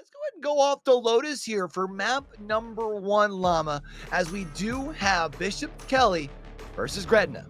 Let's go ahead and go off to Lotus here for map number 1, Llama, as we do have Bishop Kelly versus Gretna.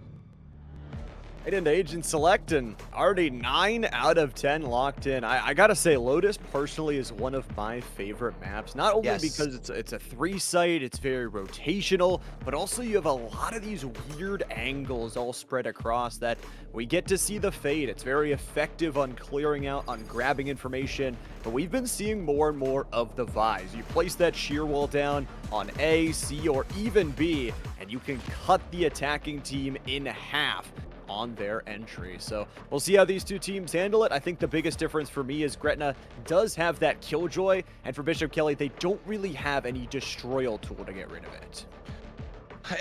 Right into Agent Select and already 9 out of 10 locked in. I gotta say, Lotus personally is one of my favorite maps. Not only because it's a 3-site, it's very rotational, but also you have a lot of these weird angles all spread across that we get to see the fade. It's very effective on clearing out, on grabbing information, but we've been seeing more and more of the Vise. You place that shear wall down on A, C, or even B, and you can cut the attacking team in half on their entry. So we'll see how these two teams handle it. I think the biggest difference for me is Gretna does have that Killjoy, and for Bishop Kelly, they don't really have any Destroyal tool to get rid of it.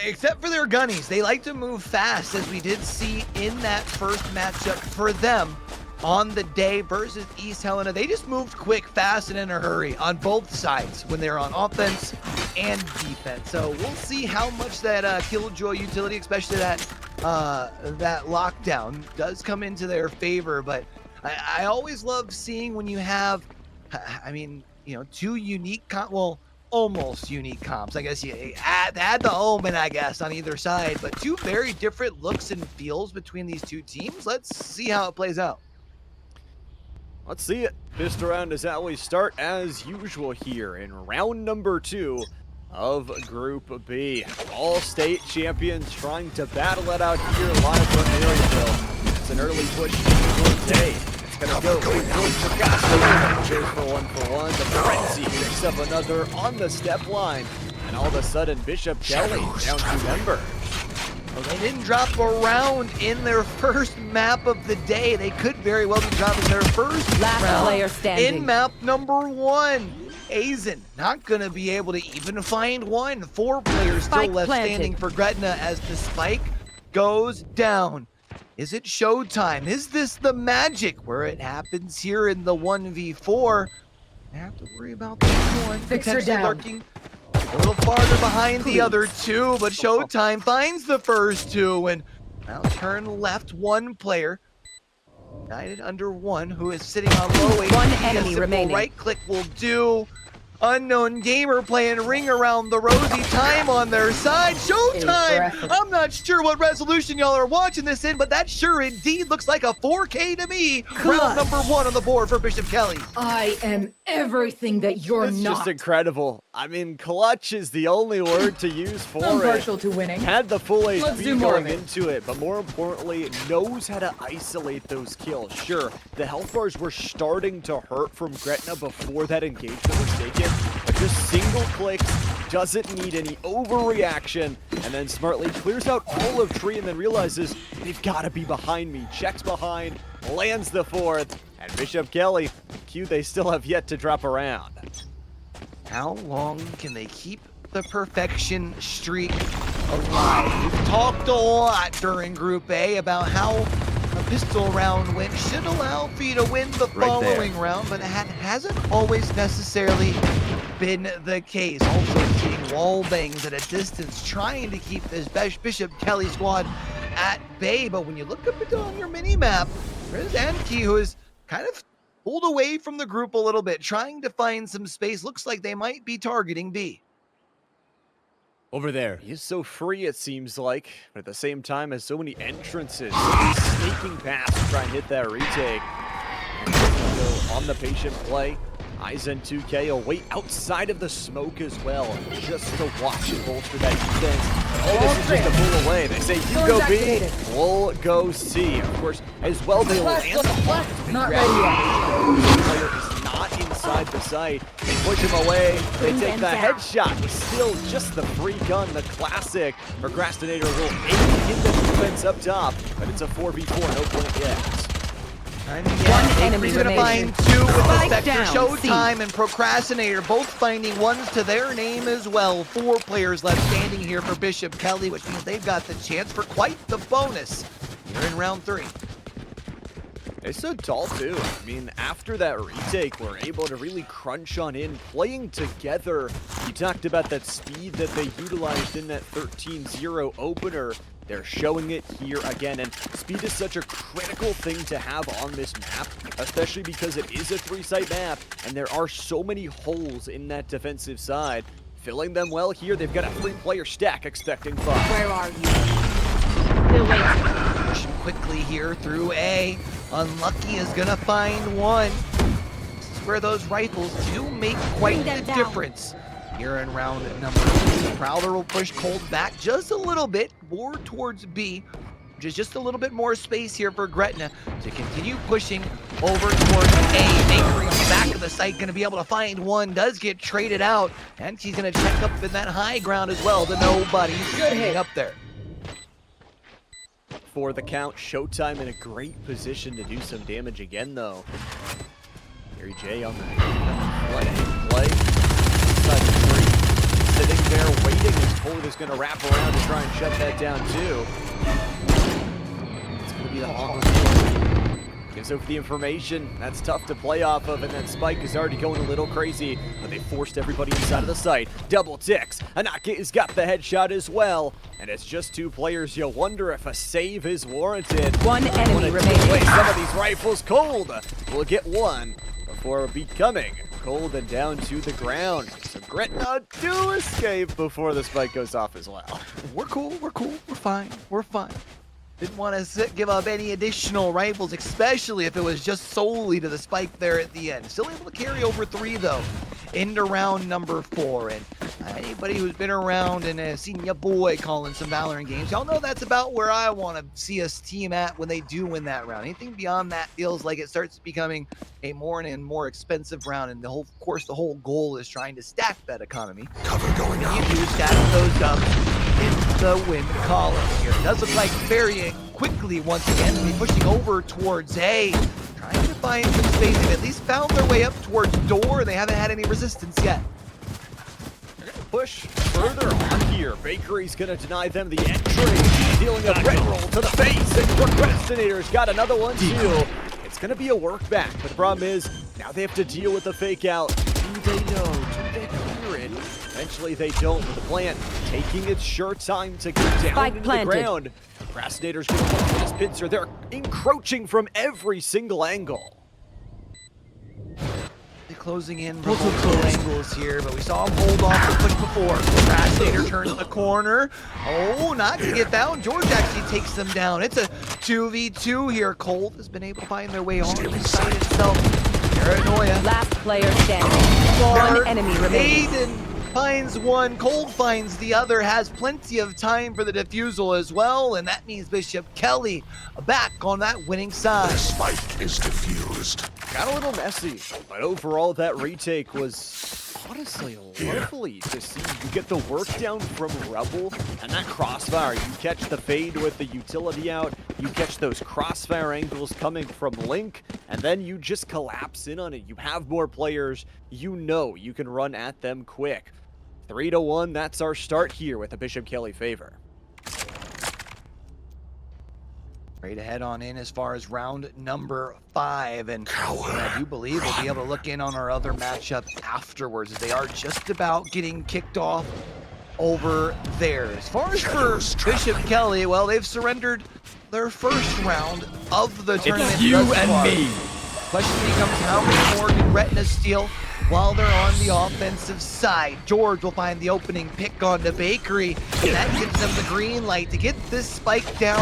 Except for their gunnies. They like to move fast, as we did see in that first matchup for them on the day versus East Helena. They just moved quick, fast, and in a hurry on both sides when they're on offense and defense. So we'll see how much that Killjoy utility, especially that lockdown, does come into their favor. But I always love seeing when you have, I mean, you know, two unique, almost unique comps. I guess you add the Omen, I guess, on either side, but two very different looks and feels between these two teams. Let's see how it plays out. Let's see it. Fist round is how we start as usual here in round number 2 of Group B. All state champions trying to battle it out here live from Marysville. It's an early push to day. It's gonna go for Gaston. Goes for 1-for-1. The Frenzy picks up another on the step line. And all of a sudden, Bishop Kelly down to member. Well, they didn't drop a round in their first map of the day. They could very well be dropping their first round player standing in map number 1. Azen not going to be able to even find one. 4 players still left standing for Gretna as the spike goes down. Is it showtime? Is this the magic where it happens here in the 1v4? I have to worry about this one. Potentially lurking a little farther behind the other two, but Showtime finds the first two, and now turn left 1 player. United under 1, who is sitting on low HP. 1 enemy remaining. Right click will do. Unknown Gamer playing Ring Around the Rosie. Time on their side. Showtime! I'm not sure what resolution y'all are watching this in, but that sure indeed looks like a 4K to me. Round number 1 on the board for Bishop Kelly. I am everything that you're It's not. just incredible. I mean, clutch is the only word to use for I'm it. partial to winning. Had the full Let's do HP more going of it. into it, but more importantly, knows how to isolate those kills. Sure, the health bars were starting to hurt from Gretna before that engagement was taken, but just single clicks, doesn't need any overreaction, and then smartly clears out all of tree and then realizes they've got to be behind me. Checks behind, lands the 4th, and Bishop Kelly, Q, they still have yet to drop around. How long can they keep the perfection streak alive? We've talked a lot during Group A about how a pistol round win should allow for you to win the following round, but it hasn't always necessarily been the case. Also seeing wall bangs at a distance, trying to keep this Bishop Kelly squad at bay. But when you look up and on your mini-map, there's Anki, who is kind of pulled away from the group a little bit, trying to find some space. Looks like they might be targeting B. Over there. He is so free, it seems like, but at the same time, has so many entrances. Sneaking past to try and hit that retake. So on the patient play, Aizen 2K will wait outside of the smoke as well, just to watch and bolster that defense. Oh, this is just a pull away. They say, you go B, we'll go C. Of course, as well, they land the hawk. Not ready yet. The player is not inside the site. They push him away. They take the headshot. Still just the free gun, the classic. Procrastinator will aim in the defense up top, but it's a 4v4, no point yet. One enemy He's gonna remaining. find 2 with the Spike Spectre. down, Showtime and Procrastinator both finding 1s to their name as well. 4 players left standing here for Bishop Kelly, which means they've got the chance for quite the bonus here in round 3. They stood tall too. I mean, after that retake, we're able to really crunch on in, playing together. You talked about that speed that they utilized in that 13-0 opener. They're showing it here again, and speed is such a critical thing to have on this map, especially because it is a 3-site map, and there are so many holes in that defensive side. Filling them well here, they've got a 3-player stack expecting 5. Where are you? Still waiting. Pushing quickly here through A. Unlucky is gonna find one. This is where those rifles do make quite the difference. Here in round number 2, Prowler will push Cold back just a little bit more towards B, which is just a little bit more space here for Gretna to continue pushing over towards A. Bakery on the back of the site, going to be able to find one, does get traded out, and she's going to check up in that high ground as well. The nobody's getting up there. For the count, Showtime in a great position to do some damage again, though. Gary J on the play. Sitting there waiting as Cold is going to wrap around to try and shut that down too. It's going to be the Hawk. Gives over the information. That's tough to play off of, and then Spike is already going a little crazy, but they forced everybody inside of the site. Double ticks. Anaka has got the headshot as well, and it's just 2 players. You wonder if a save is warranted. One enemy remaining. Wait, some of these rifles. Cold will get one before becoming Cold and down to the ground. So Gretna do escape before the spike goes off as well. We're cool, we're fine, we're fine. Didn't want to give up any additional rifles, especially if it was just solely to the spike there at the end. Still able to carry over 3 though, into round number 4. And anybody who's been around and seen your boy calling some Valorant games, y'all know that's about where I want to see us team at when they do win that round. Anything beyond that feels like it starts becoming a more and more expensive round, and of course the whole goal is trying to stack that economy. Cover going out. You do stack those up in the win column here. It does look like very quickly once again to be pushing over towards A, trying to find some space. They've at least found their way up towards door. They haven't had any resistance yet. Push further on here. Bakery's gonna deny them the entry, dealing a red roll to the face, and Procrastinator's got another one too. It's gonna be a work back, but the problem is now they have to deal with the fake out. Do they know? Do they clear it? Eventually they don't, with the plant taking its sure time to go down Spike into planted. the ground. Procrastinator's gonna look for this pincer. They're encroaching from every single angle. Closing in from multiple angles here, but we saw him hold off the push before. Procrastinator turns the corner. Oh, not gonna get found. George actually takes them down. It's a 2v2 here. Cold has been able to find their way on the side itself. Paranoia. Last player standing. One enemy remaining. Aiden finds one. Cold finds the other. Has plenty of time for the defusal as well, and that means Bishop Kelly back on that winning side. The spike is defused. Got a little messy, but overall that retake was honestly lovely to see. You get the work down from Rebel, and that crossfire, you catch the fade with the utility out, you catch those crossfire angles coming from Link, and then you just collapse in on it. You have more players, you know you can run at them quick. 3-1, that's our start here with a Bishop Kelly favor. Ready to head on in as far as round number 5, and I do believe we'll be able to look in on our other matchup afterwards, as they are just about getting kicked off over there. As far as for Bishop Kelly, well, they've surrendered their first round of the tournament. It's you and me. Question becomes, how many more can Gretna steal while they're on the offensive side? George will find the opening pick on the Bakery, and that gives them the green light to get this spike down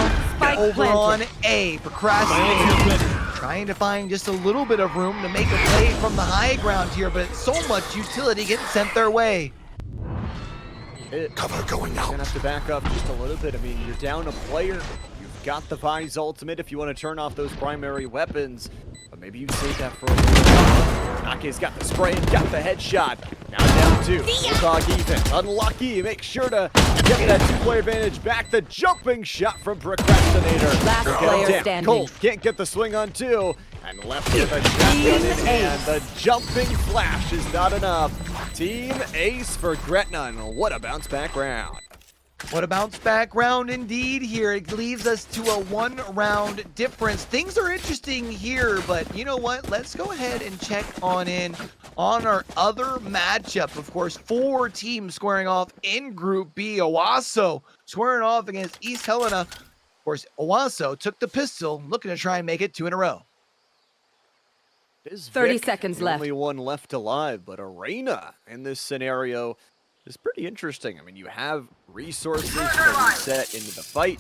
over planted. on A. Procrastinator trying to find just a little bit of room to make a play from the high ground here, but it's so much utility getting sent their way. Cover going out. Gonna have to back up just a little bit. I mean, you're down a player. You've got the Vi's ultimate if you want to turn off those primary weapons. But maybe you save that for a little. Nake's got the spray, got the headshot. Now down 2. Bulldog even. Unlucky. Make sure to get that 2-player advantage back. The jumping shot from Procrastinator. Last player standing. Colt can't get the swing on 2. And left with a shotgun in hand. The jumping flash is not enough. Team ace for Gretna. And what a bounce back round. What a bounce back round indeed here. It leaves us to a 1-round difference. Things are interesting here, but you know what? Let's go ahead and check on in on our other matchup. Of course, 4 teams squaring off in Group B. Owasso squaring off against East Helena. Of course, Owasso took the pistol, looking to try and make it 2 in a row. Is 30 Vic seconds the left. only one left alive, but Arena in this scenario is pretty interesting. I mean, you have resources to reset into the fight.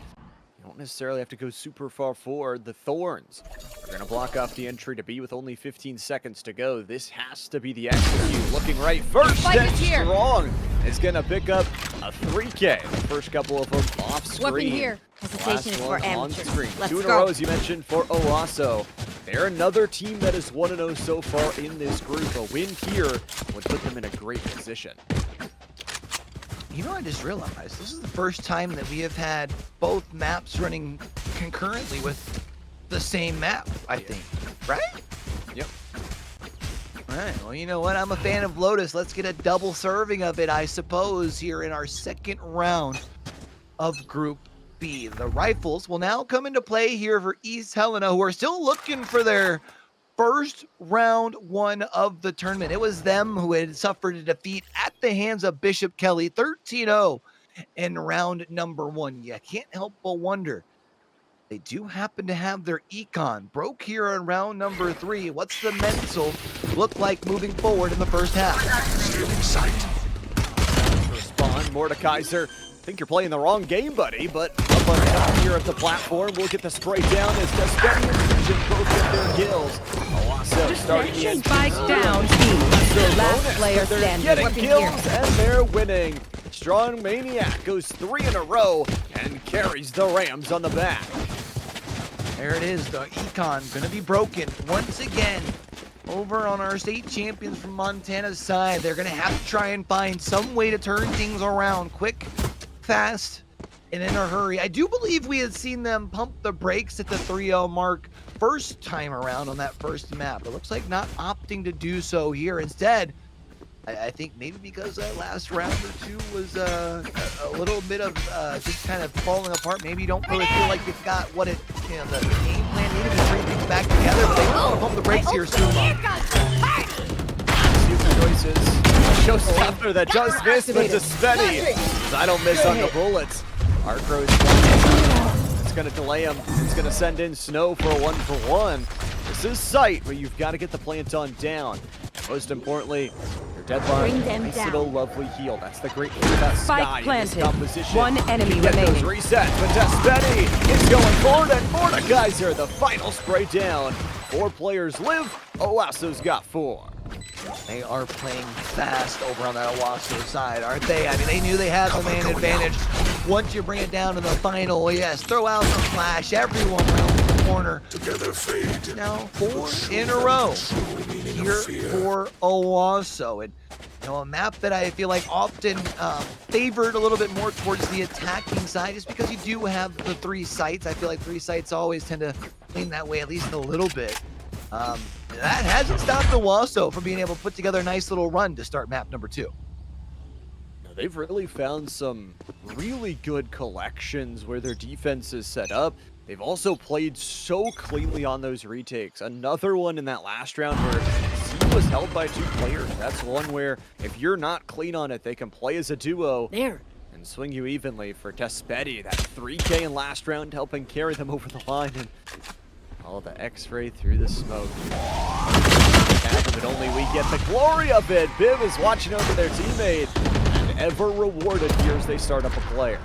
You don't necessarily have to go super far forward. The Thorns are going to block off the entry to B with only 15 seconds to go. This has to be the execute. Looking right first, and Strong is going to pick up a 3K. The first couple of them off screen. Weapon here. The Hesitation last is for one on amateurs. screen. Let's 2 in a go. row, as you mentioned, for Owasso. They're another team that is 1-0 so far in this group. A win here would put them in a great position. You know, I just realized this is the first time that we have had both maps running concurrently with the same map, I think. Right? Yep. All right. Well, you know what? I'm a fan of Lotus. Let's get a double serving of it, I suppose, here in our second round of Group B. The Rifles will now come into play here for East Helena, who are still looking for their first round 1 of the tournament. It was them who had suffered a defeat at the hands of Bishop Kelly, 13-0 in round number 1. You can't help but wonder. They do happen to have their econ broke here in round number 3. What's the mental look like moving forward in the first half? Stealing sight. Respond, Mordekaiser. I think you're playing the wrong game, buddy, but up on top here at the platform, we'll get the spray down as Despedi and Legion both get their kills. Owasso starting the engine. Spike down B. Last player They're standing. getting Weapon kills, here. and they're winning. Strong Maniac goes 3 in a row and carries the Rams on the back. There it is. The econ going to be broken once again. Over on our state champions from Montana's side, they're going to have to try and find some way to turn things around quick, fast, and in a hurry. I do believe we had seen them pump the brakes at the 3-0 mark first time around on that first map. It looks like not opting to do so here. Instead, I think maybe because that last round or two was a little bit of just kind of falling apart. Maybe you don't really feel like you've got what it, you know, the game plan needed to bring things back together. But they want to pump the brakes here soon. Few choices. Showstopper that just missed, but Despedi. I don't miss on the bullets. Arcro's it's going to delay him. It's going to send in Snow for a 1-for-1. This is sight, but you've got to get the plant on down. And most importantly, your deadline, Bring them nice down. little lovely heal. That's the great thing about Spike Sky in planted. this composition. 1 enemy You get those remaining. resets, but Despedi is going forward, and Mordekaiser, the final spray down. 4 players live. Owasso's got 4. They are playing fast over on that Owasso side, aren't they? I mean, they knew they had the man advantage. Once you bring it down to the final, yes, throw out the flash, everyone around the corner. Together fade. Now 4 in a row here for Owasso. And you know, a map that I feel like often favored a little bit more towards the attacking side is because you do have the 3 sites. I feel like 3 sites always tend to lean that way at least a little bit. That hasn't stopped Owasso from being able to put together a nice little run to start map number 2. They've really found some really good collections where their defense is set up. They've also played so cleanly on those retakes. Another one in that last round where C was held by 2 players. That's one where if you're not clean on it, they can play as a duo There. and swing you evenly. For Despedi, that 3K in last round helping carry them over the line, and all the X-ray through the smoke. But only we get the glory of it. Biv is watching over their teammate, and ever rewarded here as they start up a player.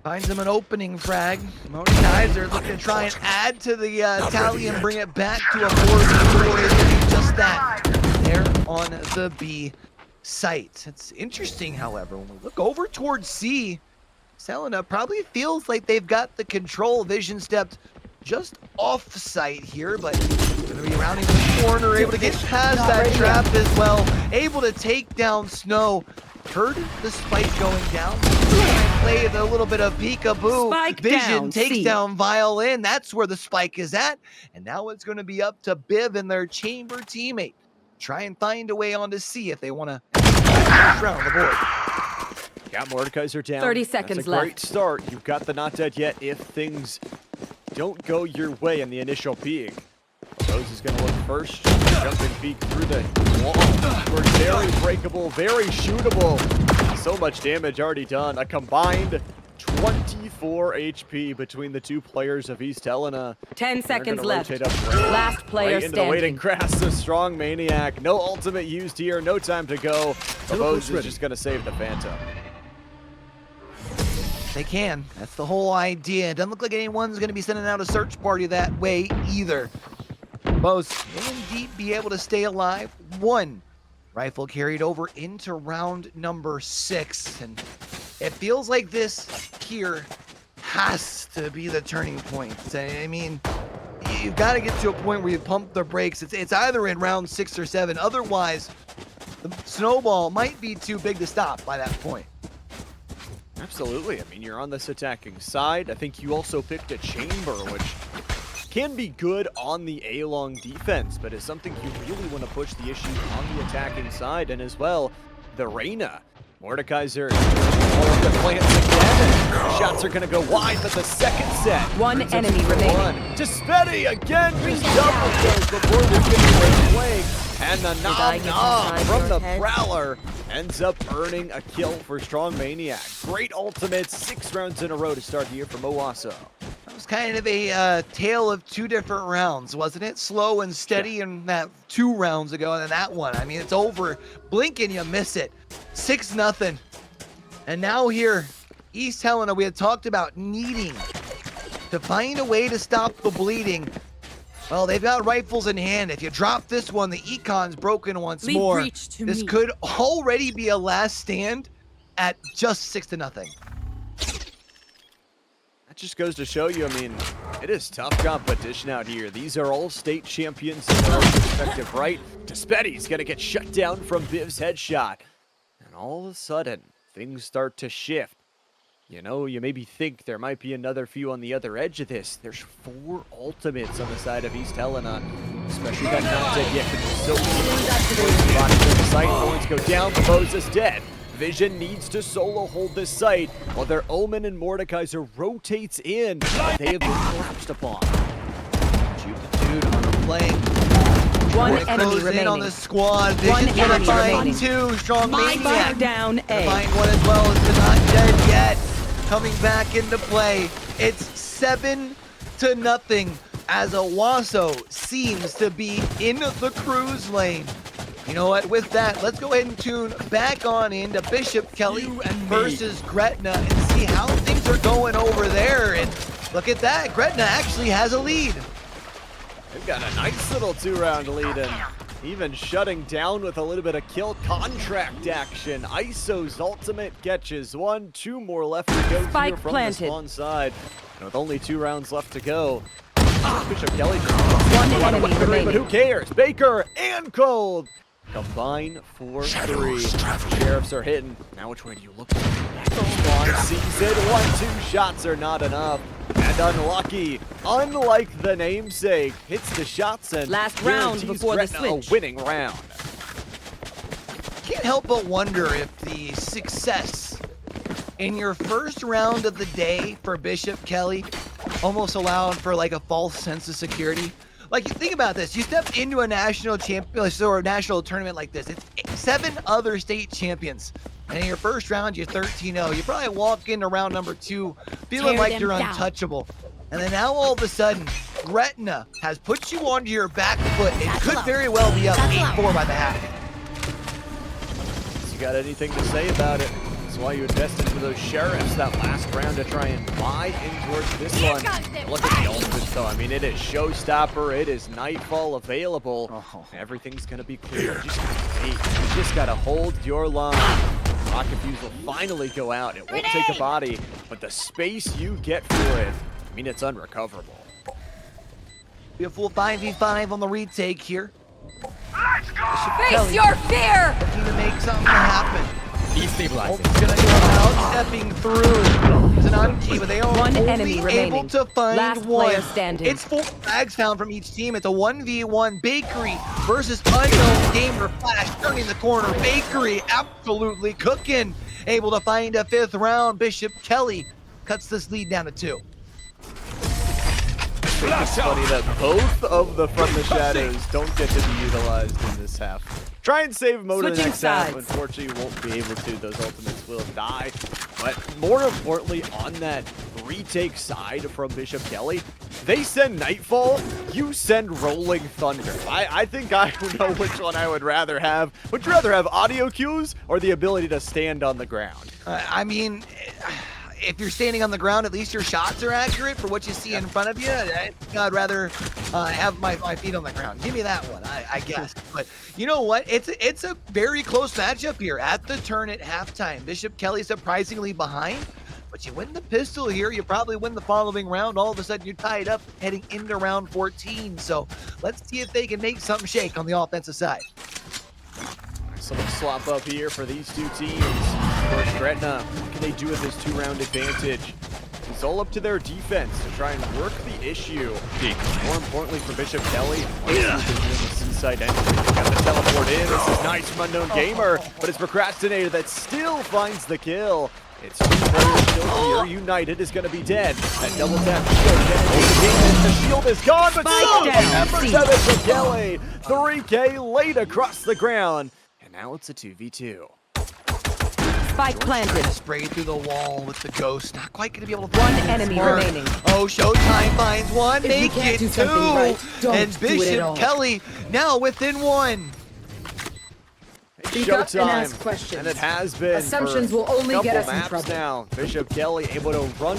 Finds him an opening frag. Mordekaiser looking to try and add to the tally and bring it back to a 4v4. Just that there on the B site. It's interesting, however, when we look over towards C, Selena probably feels like they've got the control. Vision stepped just off site here, but gonna be rounding the corner, able to get past that trap as well, able to take down Snow. Heard the spike going down. Play the little bit of peekaboo. Spike Vision down, takes C. down Violin. That's where the spike is at. And now it's going to be up to Biv and their chamber teammate. Try and find a way onto C if they want to round the board. Got Mordekaiser down. 30 seconds That's a left. great start. You've got the not dead yet if things don't go your way in the initial peek. Rose is going to look first. Jumping peek through the wall. We're very breakable, very shootable. So much damage already done. A combined 24 HP between the two players of East Helena. 10 seconds left. Rotate up right, Last player right into the waiting standing. grass. The strong maniac. No ultimate used here. No time to go. Rose is just going to save the Phantom. They can. That's the whole idea. It doesn't look like anyone's going to be sending out a search party that way either. Bose will indeed be able to stay alive. One rifle carried over into round number 6. And it feels like this here has to be the turning point. I mean, you've got to get to a point where you pump the brakes. It's either in round 6 or 7. Otherwise, the snowball might be too big to stop by that point. Absolutely. I mean, you're on this attacking side. I think you also picked a chamber, which can be good on the A-long defense, but is something you really want to push the issue on the attacking side. And as well, the Reyna. Mordekaiser all of the plants again. Shots are going to go wide, but the second set. One enemy remaining. Despedi again, just double kills before the finish flag. And the nom from the Prowler ends up earning a kill for Strong Maniac. Great ultimate, 6 rounds in a row to start the year from Owasso. That was kind of a tale of 2 different rounds, wasn't it? Slow and steady in that 2 rounds ago, and then that one. I mean, it's over. Blink and you miss it. 6-0. And now here, East Helena, we had talked about needing to find a way to stop the bleeding. Well, they've got rifles in hand. If you drop this one, the econ's broken once more. This could already be a last stand at just 6-0. That just goes to show you, I mean, it is tough competition out here. These are all state champions in their own respective right. Despedi's gonna get shut down from Biv's headshot. And all of a sudden, things start to shift. You know, you maybe think there might be another few on the other edge of this. There's 4 ultimates on the side of East Helena, especially that not dead yet. So the site points go down. Bose is dead. Vision needs to solo hold this site while their Omen and Mordekaiser rotates in. They have been collapsed upon. Shoot the dude on the flank. One It enemy goes remaining. in on the squad. One Vision's gonna enemy find remaining. 2. Strong Maniac. Down Gonna A. find one as well as the not dead yet. Coming back into play. It's 7-0 as Owasso seems to be in the cruise lane. You know what? With that, let's go ahead and tune back on into Bishop Kelly versus Gretna and see how things are going over there. And look at that. Gretna actually has a lead. They've got a nice little 2-round lead and even shutting down with a little bit of kill contract action. ISO's ultimate catches 1, 2 more left to go Spike here from planted. the spawn side. And with only 2 rounds left to go, Bishop Kelly One enemy but remaining. who cares? Baker and Cold combine for 3. Sheriffs are hitting. Now which way do you look? Spawn sees it. 1, 2 shots are not enough. And unlucky, unlike the namesake, hits the shots and Last round guarantees before the Gretna switch. a winning round. Can't help but wonder if the success in your first round of the day for Bishop Kelly almost allowed for like a false sense of security. Like, you think about this, you step into a national or a national tournament like this, it's 7 other state champions. And in your first round, you're 13-0. You probably walk into round number 2 feeling like you're untouchable. And then now all of a sudden, Gretna has put you onto your back foot. It could very well be up 8-4 by the half. You got anything to say about it? That's why you invested for those Sheriffs that last round to try and buy in towards this one. Look at the ultimates though. I mean, it is Showstopper. It is Nightfall available. Everything's going to be clear. You just gotta wait. You just got to hold your line. Rocket Fuse will finally go out. It won't take a body, but the space you get for it, I mean, it's unrecoverable. We have full 5v5 on the retake here. Face your fear! Looking to make something happen. Destabilizing. Holt's gonna go out, stepping through. It's an unkey, but they are One only enemy able remaining. to find Last one. player standing. It's 4 frags found from each team. It's a 1v1 Bakery versus Unknown Gamer Flash turning the corner. Bakery absolutely cooking. able to find a 5th round. Bishop Kelly cuts this lead down to 2. It's funny that both of the From the Shadows don't get to be utilized in this half. Try and save mode of the next half. Unfortunately, you won't be able to. Those ultimates will die. But more importantly, on that retake side from Bishop Kelly, they send Nightfall, you send Rolling Thunder. I think I know which one I would rather have. Would you rather have audio cues or the ability to stand on the ground? I mean, if you're standing on the ground, at least your shots are accurate for what you see in front of you. I think I'd rather have my feet on the ground. Give me that one, I guess. But you know what? It's a very close matchup here at the turn at halftime. Bishop Kelly surprisingly behind, but you win the pistol here, you probably win the following round. All of a sudden, you're tied up heading into round 14. So let's see if they can make something shake on the offensive side. So let's swap up here for these two teams. Of course, Gretna, what can they do with this 2-round advantage? It's all up to their defense to try and work the issue. More importantly for Bishop Kelly, the seaside entry. They got the teleport in. This is nice from Unknown Gamer, but it's Procrastinator that still finds the kill. It's 2 players still here. United is going to be dead. That double tap shield. The shield is gone, but still members of it for Kelly. 3K laid across the ground. And now it's a 2v2. Spike planted. Spray through the wall with the ghost. Not quite going to be able to One find enemy Smart. remaining. Oh, Showtime finds one. If Make you can't it do 2. something right, don't And do it at Bishop all. Kelly now within 1. Speak up and Showtime, ask questions. and it has been Assumptions for will only a get couple us in maps trouble. now. Bishop Kelly able to run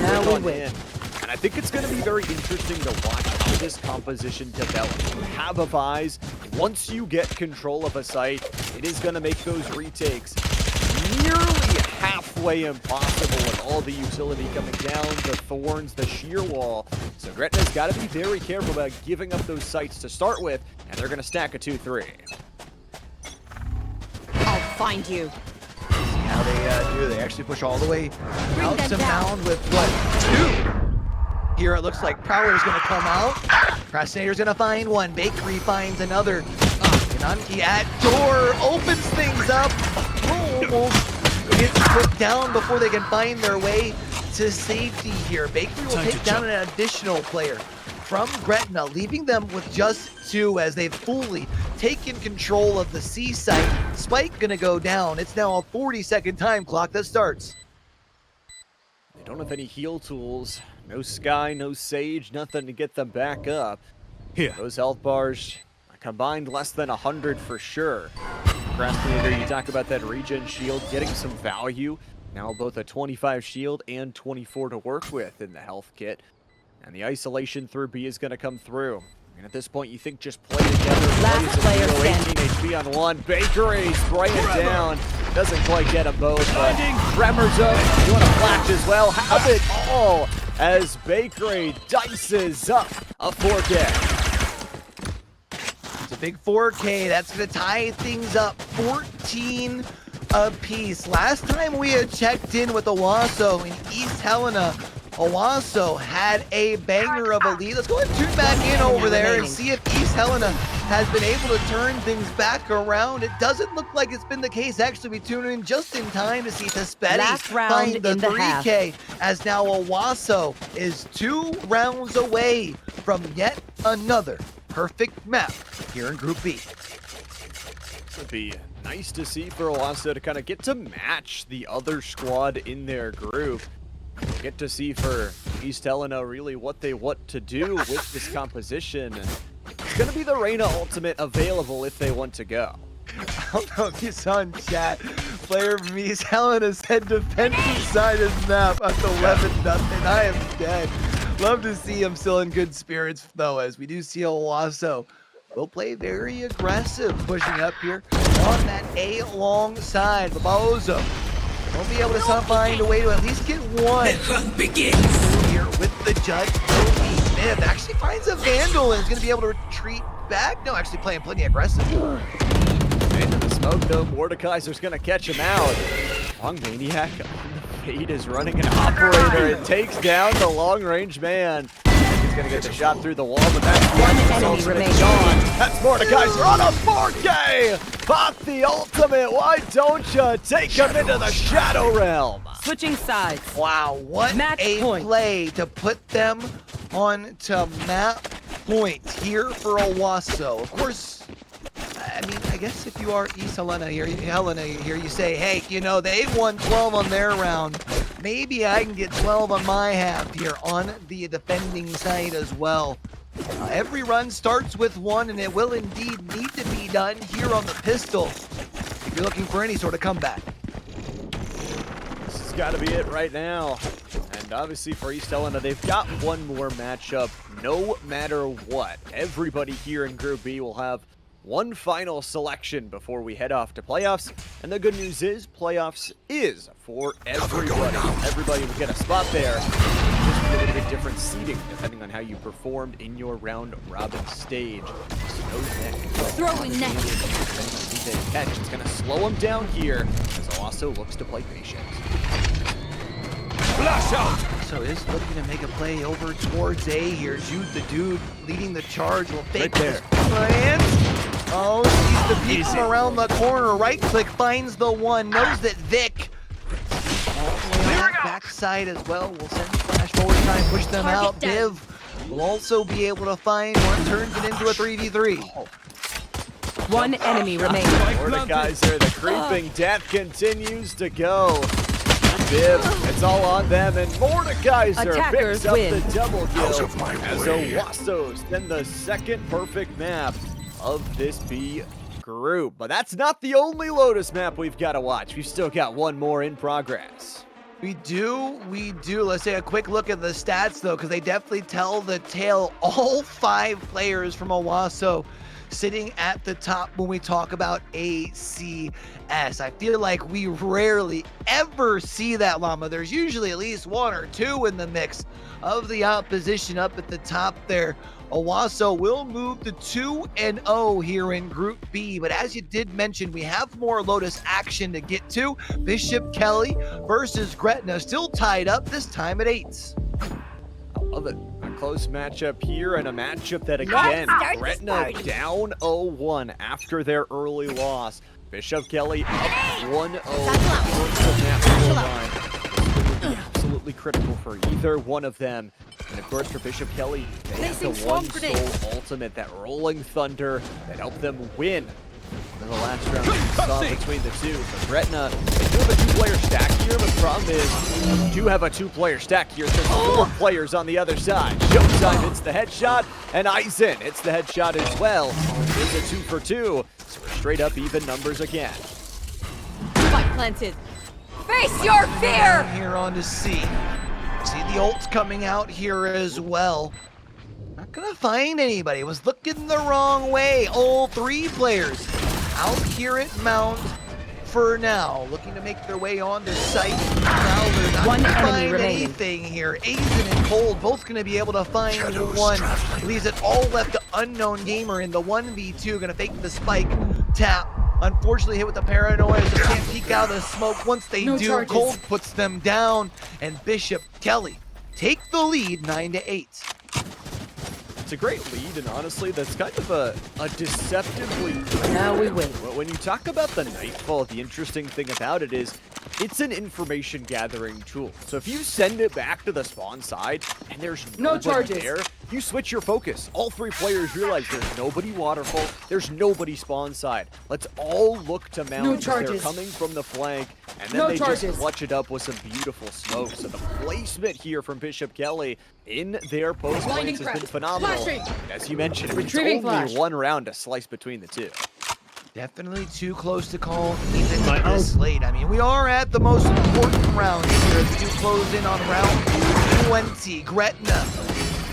Now we on win. in. And I think it's going to be very interesting to watch how this composition develops. You have a Vise. Once you get control of a site, it is going to make those retakes nearly halfway impossible with all the utility coming down, the thorns, the sheer wall. So Gretna's got to be very careful about giving up those sites to start with, and they're going to stack a 2-3. I'll find you. See how they do. They actually push all the way out them to down. Mound with what? 2. Here it looks like Prowler's going to come out. Procrastinator's going to find one. Bakery finds another. Kananki at door opens things up. Almost gets put down before they can find their way to safety here. Bakery will take down an additional player from Gretna, leaving them with just 2 as they've fully taken control of the C site. Spike gonna go down. It's now a 40-second time clock that starts. They don't have any heal tools. No Sky, no Sage, nothing to get them back up. Here. Those health bars combined less than 100 for sure. Procrastinator, you talk about that regen shield getting some value. Now both a 25 shield and 24 to work with in the health kit. And the isolation through B is going to come through. And at this point, you think just play together. Last player 18 standing. HP on 1. Bakery spraying it down. Doesn't quite get them both, but Tremors up. You want to flash as well. Have it all as Bakery dices up a 4K. It's a big 4K. That's going to tie things up 14 apiece. Last time we had checked in with Owasso in East Helena, Owasso had a banger of a lead. Let's go ahead and tune back in over there and see if East Helena has been able to turn things back around. It doesn't look like it's been the case. Actually, we tune in just in time to see Tespetti Last round find the in the 3K as now Owasso is 2 rounds away from yet another perfect map here in Group B. It would be nice to see for Owasso to kind of get to match the other squad in their group. We'll get to see for East Helena really what they want to do with this composition. And it's going to be the Reyna ultimate available if they want to go. I don't know if you saw in chat, player from East Helena said defensive side of map at 11-0. I am dead. Love to see him still in good spirits though, as we do see Owasso will play very aggressive, pushing up here on that A long side. Babozo won't be able to find a way to at least get one. Begins here with the judge. Smith actually finds a Vandal and is going to be able to retreat back. No, actually playing plenty aggressive. Into the smoke though, Mordekaiser's going to catch him out. Long Maniac on the fade is running an operator. It takes down the long range man. He's going gonna get the shot through the wall, but that's One the enemy ultimate remaining. gone. That's Mordekaiser on a 4K! Pop the ultimate, why don't you take him into the Shadow Realm? Switching sides. Wow, what Match a point. play to put them onto map point here for Owasso. Of course, I mean, I guess if you are East Helena here, you say, hey, you know, they've won 12 on their round. Maybe I can get 12 on my half here on the defending side as well. Every run starts with one, and it will indeed need to be done here on the pistol if you're looking for any sort of comeback. This has got to be it right now. And obviously for East Helena, they've got one more matchup no matter what. Everybody here in Group B will have one final selection before we head off to playoffs. And the good news is playoffs is for everybody. Everybody will get a spot there. Just a little bit different seating depending on how you performed in your round robin stage. Throwing net. It's going to slow him down here as Owasso looks to play patient. Flash out! So is looking to make a play over towards A here. Jude the dude leading the charge will fake Right this plan. Oh, sees the peek from around the corner. Right click finds the one. Knows that Vic all the way on that backside as well. Will send flash forward, try and push them Target out. down. Div will also be able to find one. Turns it into a 3v3. One enemy remaining. Mordekaiser, the creeping death continues to go. Viv, it's all on them, and Mordekaiser Attackers picks up win. the double Out kill of my as way. Owasso send the second perfect map of this B group. But that's not the only Lotus map we've got to watch. We've still got one more in progress. We do. Let's take a quick look at the stats, though, because they definitely tell the tale. All 5 players from Owasso sitting at the top when we talk about ACS. I feel like we rarely ever see that, Llama. There's usually at least 1 or 2 in the mix of the opposition up at the top there. Owasso will move to 2-0 here in Group B, but as you did mention, we have more Lotus action to get to. Bishop Kelly versus Gretna, still tied up, this time at 8. I love it. A close matchup here, and a matchup that, again, Gretna down 0-1 after their early loss. Bishop Kelly up 1-0. Absolutely critical for either one of them. And of course, for Bishop Kelly, they have the one sole ultimate, that rolling thunder that helped them win in the last round we saw between the two. For Gretna, they do have a 2-player stack here, but the problem is you do have a 2-player stack here. There's 4 players on the other side. Showtime hits the headshot, and Eisen hits the headshot as well. It's a 2 for 2, so we're straight up even numbers again. Spike planted. Face your fear! Here on to C. See the ults coming out here as well. Not gonna find anybody. Was looking the wrong way. All 3 players out here at Mount for now. Looking to make their way on to site. Crowler not One gonna enemy find remaining. anything here. Aizen and Cold both gonna be able to find Shadows one. traveling. Leaves it all left to Unknown Gamer in the 1v2. Gonna fake the spike. Tap. Unfortunately hit with the paranoia, so can't peek out of the smoke. Once they No do, charges. Cold puts them down, and Bishop Kelly take the lead 9-8. It's a great lead, and honestly, that's kind of a deceptively... Now we win. When you talk about the Nightfall, the interesting thing about it is it's an information gathering tool. So if you send it back to the spawn side and there's No nobody charges. there, you switch your focus. All 3 players realize there's nobody waterfall, there's nobody spawn side. Let's all look to Mount No because they're charges. coming from the flank, and then No they charges. just clutch it up with some beautiful smoke. So the placement here from Bishop Kelly in their post Blinding plants has been crack. phenomenal. Flashing. As you mentioned, it's Retrieving only flash. 1 round to slice between the 2. Definitely too close to call even this late. I mean, we are at the most important round here as we do close in on round 20. Gretna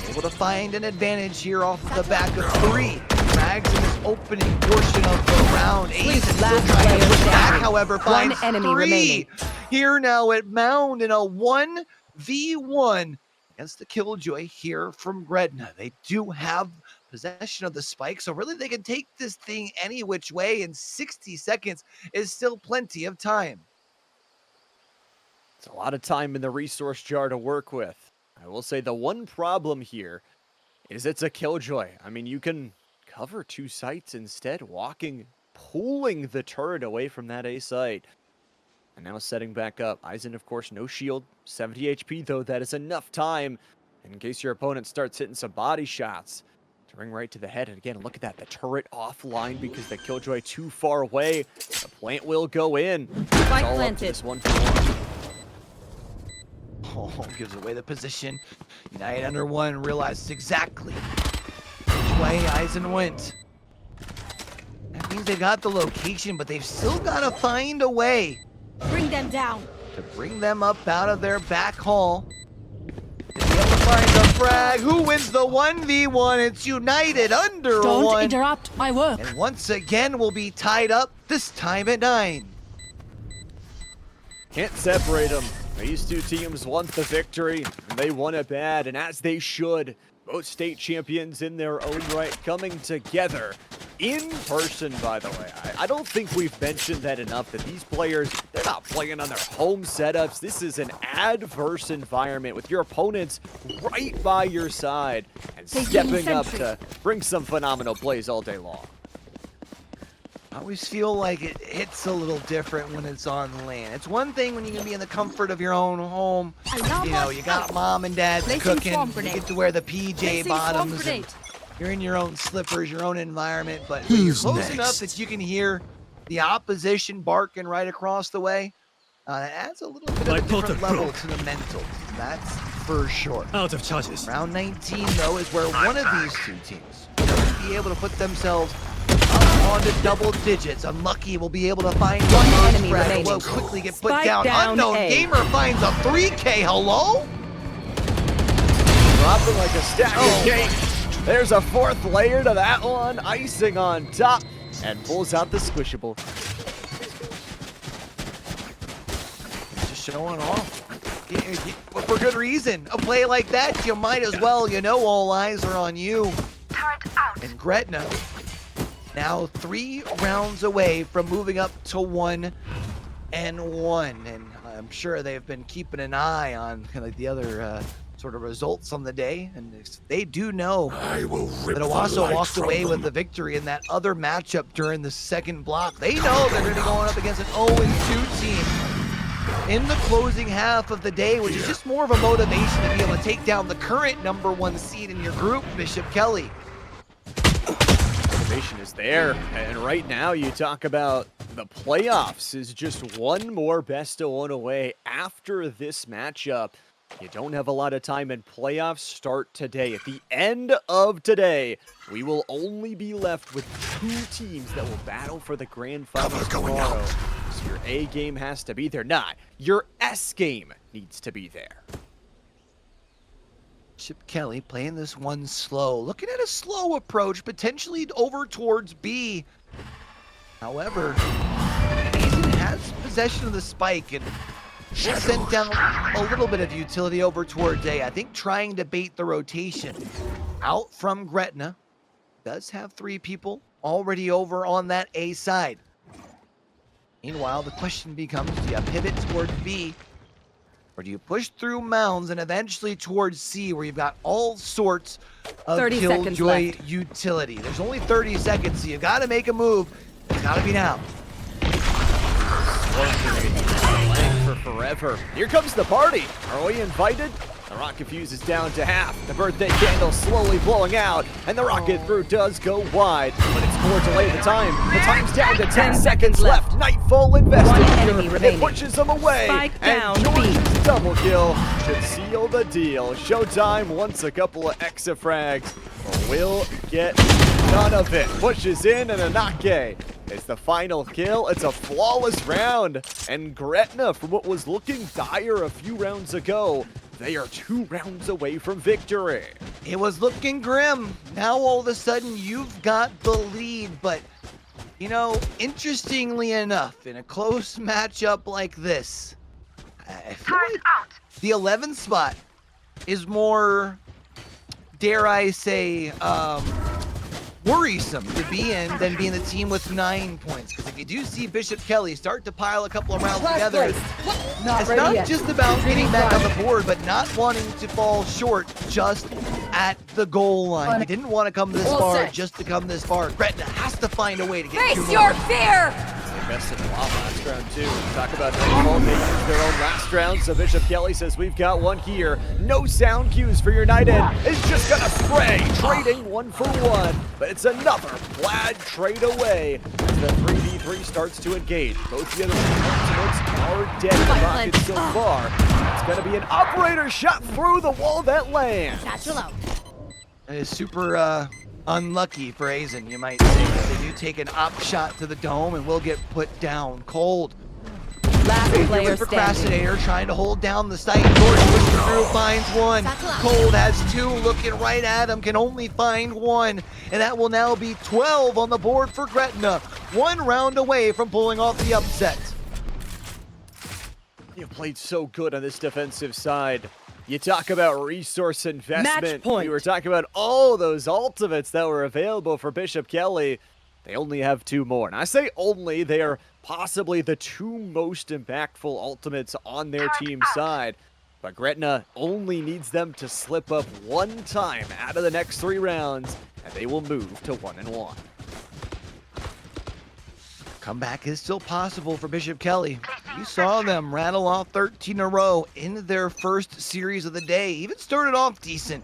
able to find an advantage here off of the back of 3. Drags in this opening portion of the round. Ace still last trying to player push back, down. however, One finds enemy 3. remaining. Here now at Mound in a 1v1 against the Killjoy here from Gretna. They do have possession of the spike, so really they can take this thing any which way, and 60 seconds is still plenty of time. It's a lot of time in the resource jar to work with. I will say the one problem here is it's a killjoy. I mean, you can cover 2 sites instead, pulling the turret away from that A site. And now setting back up. Eisen, of course, no shield. 70 HP, though. That is enough time in case your opponent starts hitting some body shots to ring right to the head. And again, look at that. The turret offline because the killjoy too far away. The plant will go in. Spike All up to planted. this 1-for-1. Oh, gives away the position. United under 1 realizes exactly which way Eisen went. That means they got the location, but they've still got to find a way Bring them down. to bring them up out of their back hall. To be able to find the frag. Who wins the 1v1? It's United under 1. interrupt my work. And once again, we'll be tied up, this time at 9. Can't separate them. These 2 teams want the victory, and they want it bad, and as they should. Both state champions in their own right coming together. In person, by the way. I don't think we've mentioned that enough, that these players, they're not playing on their home setups. This is an adverse environment with your opponents right by your side and stepping up to bring some phenomenal plays all day long. I always feel like it hits a little different when it's on land. It's one thing when you can be in the comfort of your own home. You know, you got mom and dad cooking. You get to wear the PJ bottoms. And you're in your own slippers, your own environment. But when you're close enough that you can hear the opposition barking right across the way, it adds a little bit of a different level to the mental. That's for sure. Out of charges. Round 19, though, is where one of these 2 teams will be able to put themselves up onto double digits. Unlucky will be able to find One the enemy frag. remaining. Will quickly get put Spike down. down Unknown A. Gamer finds a 3K. Hello? Dropping like a stack of cake. There's a 4th layer to that one. Icing on top. And pulls out the squishable. Just showing off. For good reason. A play like that, you might as well, you know, all eyes are on you. And Gretna, now 3 rounds away from moving up to 1-1. And I'm sure they've been keeping an eye on kind of the other sort of results on the day. And they do know I will rip that the Owasso light walked from away them. with the victory in that other matchup during the 2nd block. They know they're going to be going up against an 0-2 team in the closing half of the day, which is just more of a motivation to be able to take down the current #1 seed in your group, Bishop Kelly. Motivation is there, and right now you talk about the playoffs is just one more best of 1 away after this matchup. You don't have a lot of time, and playoffs start today. At the end of today, we will only be left with 2 teams that will battle for the grand finals tomorrow. So your A game has to be there. Not your S game needs to be there. Bishop Kelly playing this one slow, looking at a slow approach, potentially over towards B. However, Eisen has possession of the spike and sent down a little bit of utility over towards A. I think trying to bait the rotation out from Gretna. Does have 3 people already over on that A side. Meanwhile, the question becomes, do you pivot towards B? Or do you push through mounds and eventually towards C, where you've got all sorts of 30 seconds killjoy left. utility? There's only 30 seconds, so you've got to make a move. It's got to be now. Playing for forever. Here comes the party. Are we invited? The rocket fuse is down to half. The birthday candle slowly blowing out, and the rocket through does go wide, but it's more delay the time. The time's down to 10 seconds left. Nightfall invested. 1 enemy It remaining. pushes them away, Spike down, and B. George's double kill should seal the deal. Showtime wants a couple of extra frags, but will get none of it. Pushes in, and Anake is the final kill. It's a flawless round, and Gretna, from what was looking dire a few rounds ago, they are 2 rounds away from victory. It was looking grim. Now all of a sudden you've got the lead, but you know, interestingly enough, in a close matchup like this, I feel like the 11th spot is more, dare I say, worrisome to be in than being the team with 9 points. Because if you do see Bishop Kelly start to pile a couple of rounds together, Not it's ready not yet. just about getting back on the board, but not wanting to fall short just at the goal line. He didn't want to come this Well far set. just to come this far. Gretna has to find a way to get Face 2 your more. fear! They bested a lot last round, too. Talk about Nightfall, they used their own last round, so Bishop Kelly says we've got one here. No sound cues for United. It's just gonna spray, trading 1 for 1. But it's another Vlad trade away as the 3v3 starts to engage. Both the other ultimates are dead in the rocket so far. It's gonna be an operator shot through the wall that lands. Satchel out. It is super unlucky for Azen, you might say, that they do take an op shot to the dome and will get put down cold. Last Here player with standing. Procrastinator trying to hold down the site. George pushes through, finds one. Cold has 2, looking right at him, can only find 1. And that will now be 12 on the board for Gretna. 1 round away from pulling off the upset. You've played so good on this defensive side. You talk about resource investment. Match point. We were talking about all those ultimates that were available for Bishop Kelly. They only have 2 more. And I say only, they are possibly the 2 most impactful ultimates on their team side. But Gretna only needs them to slip up 1 time out of the next 3 rounds, and they will move to 1-1. Comeback is still possible for Bishop Kelly. You saw them rattle off 13 in a row in their first series of the day. Even started off decent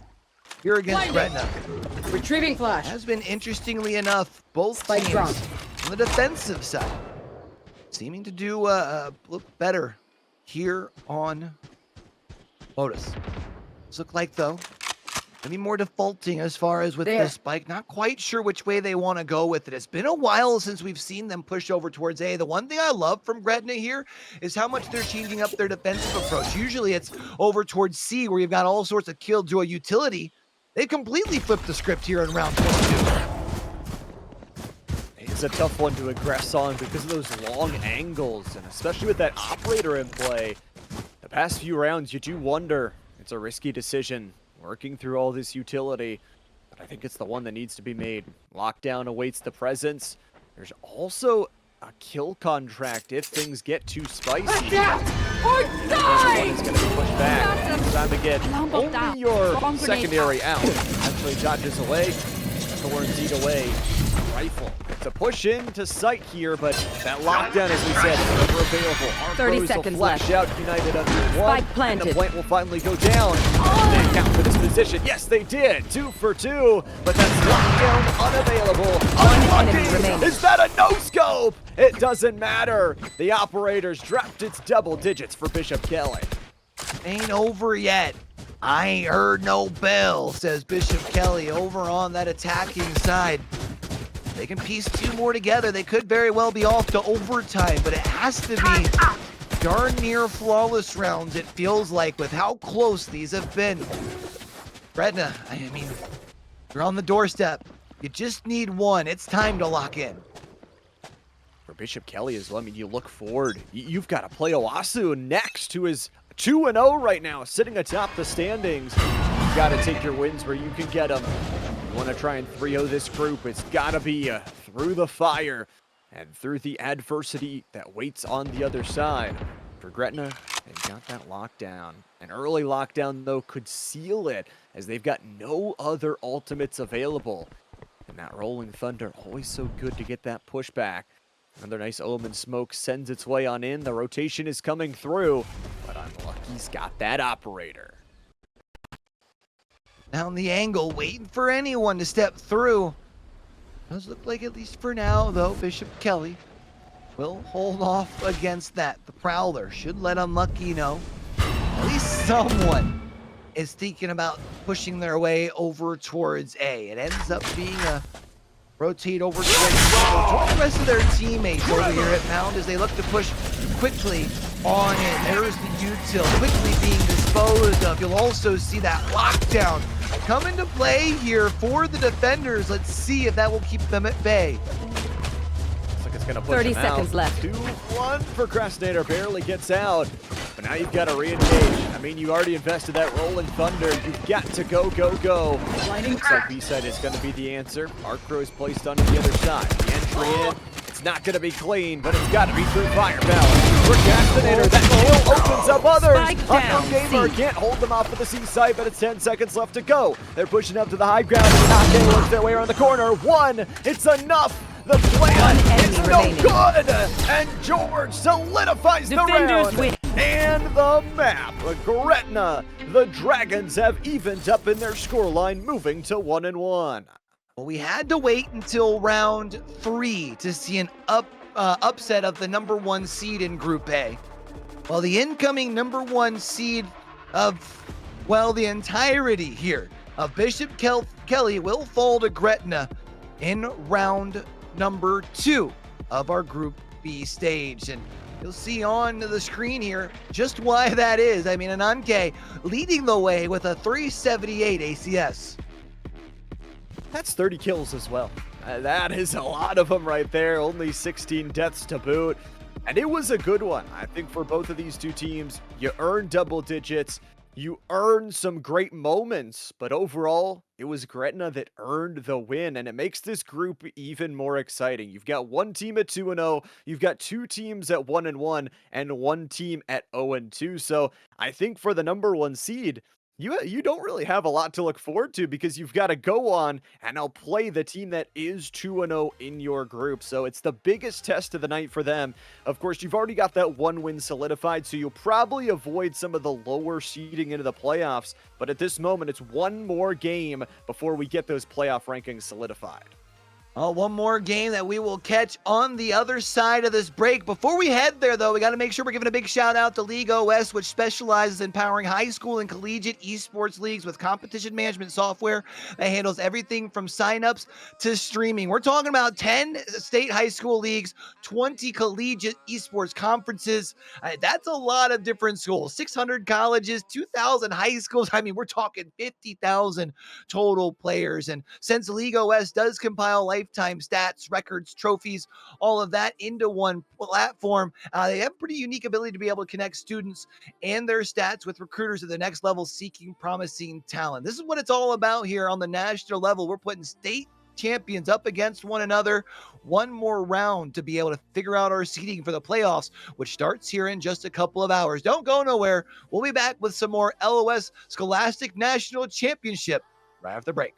here against Gretna. Retrieving flash. Has been, interestingly enough, both Spike teams drop. on the defensive side seeming to do look better here on Lotus. Does look like, though, maybe more defaulting as far as with There. the spike. Not quite sure which way they want to go with it. It's been a while since we've seen them push over towards A. The one thing I love from Gretna here is how much they're changing up their defensive approach. Usually it's over towards C where you've got all sorts of killjoy utility. They completely flipped the script here in round 22. It's a tough one to aggress on because of those long angles, and especially with that operator in play. The past few rounds, you do wonder. It's a risky decision, working through all this utility, but I think it's the one that needs to be made. Lockdown awaits the presence. There's also a kill contract if things get too spicy. Or One die! is going to be pushed back. It's time to get Alarm bot only down. your Bomb grenade secondary out. Actually dodges away. Thorns eat away. Rifle. It's a push into sight here, but that lockdown, as we said, is never available. Our 30 pros seconds will flash left. out United under 1. Spike And planted. the plant will finally go down. They account for this position. Yes, they did. 2 for 2, but that's lockdown unavailable. One enemy Unlucky. remaining. Is that a no-scope? It doesn't matter. The operators dropped its double digits for Bishop Kelly. Ain't over yet. I ain't heard no bell, says Bishop Kelly over on that attacking side. They can piece 2 more together. They could very well be off to overtime, but it has to be darn near flawless rounds, it feels like, with how close these have been. Gretna, I mean, you're on the doorstep. You just need 1. It's time to lock in. For Bishop Kelly as well, I mean, you look forward. You've got to play Owasu next, who is 2-0 right now, sitting atop the standings. You've got to take your wins where you can get them. You want to try and 3-0 this group, it's got to be through the fire and through the adversity that waits on the other side. For Gretna, they've got that lockdown. An early lockdown, though, could seal it, as they've got no other ultimates available. And that Rolling Thunder, always so good to get that pushback. Another nice Omen smoke sends its way on in. The rotation is coming through, but Unlucky's got that operator. Down the angle, waiting for anyone to step through. Does look like, at least for now, though, Bishop Kelly will hold off against that. The Prowler should let Unlucky know. At least someone is thinking about pushing their way over towards A. It ends up being a rotate over towards the rest of their teammates over here at Mound as they look to push quickly on in. There's the util quickly being disposed of. You'll also see that lockdown come into play here for the defenders. Let's see if that will keep them at bay. Looks like it's going to push 30 him out. seconds left. 2-1. Procrastinator barely gets out, but now you've got to re-engage. I mean, you already invested that Rolling Thunder. You've got to go, go, go. Looks like B-side is going to be the answer. Arc Crow is placed onto the other side. The entry in, it's It's not going to be clean, but it's got to be through firepower. Procrastinator, that kill opens up others. Spike down, Unknown Gamer C. can't hold them off at the C site, but it's 10 seconds left to go. They're pushing up to the high ground. Not works their way around the corner. One, it's enough. The plan is no remaining. good. And George solidifies the Defenders round. win. And the map, Gretna. The Dragons have evened up in their scoreline, moving to 1-1. Well, we had to wait until round 3 to see an upset of the number 1 seed in Group A. Well, the incoming number 1 seed of, well, the entirety here of Bishop Kelly will fall to Gretna in round number 2 of our Group B stage. And you'll see on the screen here just why that is. I mean, Ananke leading the way with a 378 ACS. That's 30 kills as well. That is a lot of them right there. Only 16 deaths to boot. And it was a good one. I think for both of these two teams, you earned double digits. You earned some great moments. But overall, it was Gretna that earned the win. And it makes this group even more exciting. You've got one team at 2-0. You've got two teams at 1-1. And one team at 0-2. So I think for the number 1 seed, you don't really have a lot to look forward to because you've got to go on and now play the team that is 2-0 in your group. So it's the biggest test of the night for them. Of course, you've already got that 1 win solidified, so you'll probably avoid some of the lower seeding into the playoffs. But at this moment, it's one more game before we get those playoff rankings solidified. One more game that we will catch on the other side of this break. Before we head there, though, we got to make sure we're giving a big shout out to League OS, which specializes in powering high school and collegiate esports leagues with competition management software that handles everything from signups to streaming. We're talking about 10 state high school leagues, 20 collegiate esports conferences. That's a lot of different schools, 600 colleges, 2,000 high schools. I mean, we're talking 50,000 total players. And since League OS does compile lifetime stats, records, trophies, all of that into one platform, they have a pretty unique ability to be able to connect students and their stats with recruiters at the next level seeking promising talent. This is what it's all about here on the national level. We're putting state champions up against one another. One more round to be able to figure out our seeding for the playoffs, which starts here in just a couple of hours. Don't go nowhere. We'll be back with some more LOS Scholastic National Championship right after the break.